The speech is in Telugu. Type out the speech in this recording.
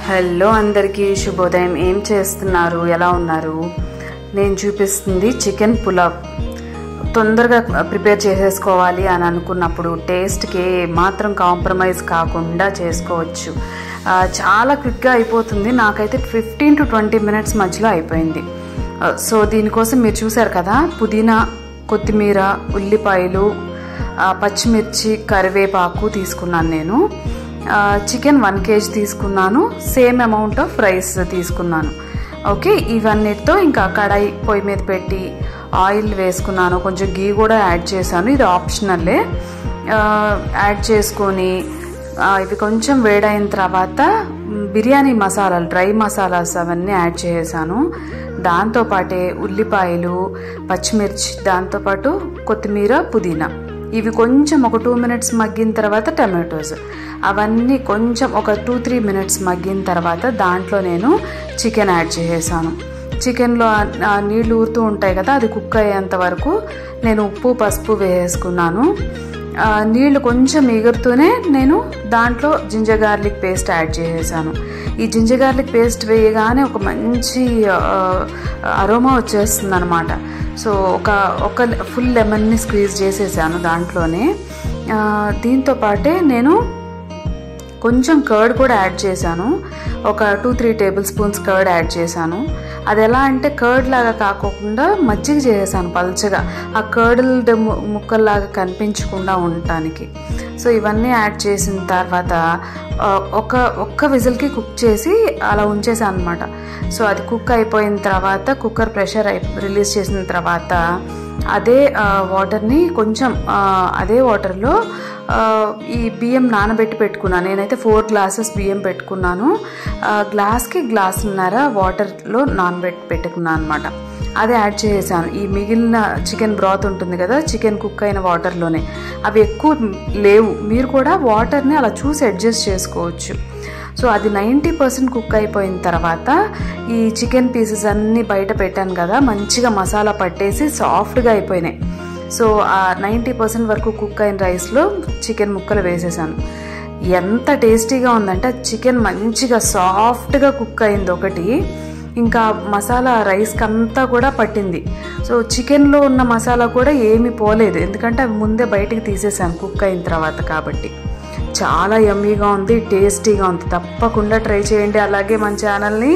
హలో అందరికీ శుభోదయం. ఏం చేస్తున్నారు, ఎలా ఉన్నారు? నేను చూపిస్తుంది చికెన్ పులావ్. తొందరగా ప్రిపేర్ చేసేసుకోవాలి అని అనుకున్నప్పుడు టేస్ట్కి మాత్రం కాంప్రమైజ్ కాకుండా చేసుకోవచ్చు. చాలా క్విక్గా అయిపోతుంది. నాకైతే 15 to 20 minutes మధ్యలో అయిపోయింది. సో దీనికోసం మీరు చూసారు కదా, పుదీనా, కొత్తిమీర, ఉల్లిపాయలు, పచ్చిమిర్చి, కరివేపాకు తీసుకున్నాను. నేను చికెన్ 1 kg తీసుకున్నాను. సేమ్ అమౌంట్ ఆఫ్ రైస్ తీసుకున్నాను. ఓకే, ఇవన్నిటితో ఇంకా కడాయి పొయ్యి మీద పెట్టి ఆయిల్ వేసుకున్నాను. కొంచెం గీ కూడా యాడ్ చేశాను, ఇది ఆప్షనల్లే. యాడ్ చేసుకొని ఇవి కొంచెం వేడైన తర్వాత బిర్యానీ మసాలాలు, డ్రై మసాలాస్ అవన్నీ యాడ్ చేసాను. దాంతోపాటే ఉల్లిపాయలు, పచ్చిమిర్చి, దాంతోపాటు కొత్తిమీర, పుదీనా, ఇవి కొంచెం ఒక 2 minutes మగ్గిన తర్వాత టమాటోస్, అవన్నీ కొంచెం ఒక 2-3 minutes మగ్గిన తర్వాత దాంట్లో నేను చికెన్ యాడ్ చేసేసాను. చికెన్లో నీళ్ళు ఊరుతూ ఉంటాయి కదా, అది కుక్ అయ్యేంత వరకు నేను ఉప్పు, పసుపు వేసుకున్నాను. నీళ్లు కొంచెం ఎగురుతూనే నేను దాంట్లో జింజర్ గార్లిక్ పేస్ట్ యాడ్ చేసేసాను. ఈ జింజర్ గార్లిక్ పేస్ట్ వేయగానే ఒక మంచి అరోమా వచ్చేస్తుంది అనమాట. సో ఒక ఫుల్ లెమన్ని స్క్వీజ్ చేసేసాను దాంట్లోనే. దీంతో పాటే నేను కొంచెం కర్డ్ కూడా యాడ్ చేశాను. ఒక 2-3 tablespoons కర్డ్ యాడ్ చేశాను. అది ఎలా అంటే కర్డ్ లాగా కాకుండా మజ్జిగ చేసేసాను పల్చగా, ఆ కర్డ్ ముక్కల్లాగా కనిపించకుండా ఉండటానికి. సో ఇవన్నీ యాడ్ చేసిన తర్వాత ఒక్క విజిల్కి కుక్ చేసి అలా ఉంచేసాను అనమాట. సో అది కుక్ అయిపోయిన తర్వాత కుక్కర్ ప్రెషర్ రిలీజ్ చేసిన తర్వాత అదే వాటర్ని కొంచెం అదే వాటర్లో ఈ బియ్యం నానబెట్టి పెట్టుకున్నాను. నేనైతే 4 glasses బియ్యం పెట్టుకున్నాను. గ్లాస్కి గ్లాసున్నర వాటర్లో నానబెట్టి పెట్టుకున్నాను అనమాట. అది యాడ్ చేసాను. ఈ మిగిలిన చికెన్ బ్రాత్ ఉంటుంది కదా, చికెన్ కుక్ అయిన వాటర్లోనే, అవి ఎక్కువ లేవు. మీరు కూడా వాటర్ని అలా చూసి అడ్జస్ట్ చేసుకోవచ్చు. సో అది 90% కుక్ అయిపోయిన తర్వాత ఈ చికెన్ పీసెస్ అన్నీ బయట పెట్టాను కదా, మంచిగా మసాలా పట్టేసి సాఫ్ట్గా అయిపోయినాయి. సో ఆ 90% వరకు కుక్ అయిన రైస్లో చికెన్ ముక్కలు వేసేసాను. ఎంత టేస్టీగా ఉందంటే చికెన్ మంచిగా సాఫ్ట్గా కుక్ అయింది ఒకటి, ఇంకా మసాలా రైస్కి అంతా కూడా పట్టింది. సో చికెన్లో ఉన్న మసాలా కూడా ఏమీ పోలేదు, ఎందుకంటే అవి ముందే బయటికి తీసేసాను కుక్ అయిన తర్వాత కాబట్టి. చాలా యమ్మీగా ఉంది, టేస్టీగా ఉంది. తప్పకుండా ట్రై చేయండి. అలాగే మన ఛానల్ని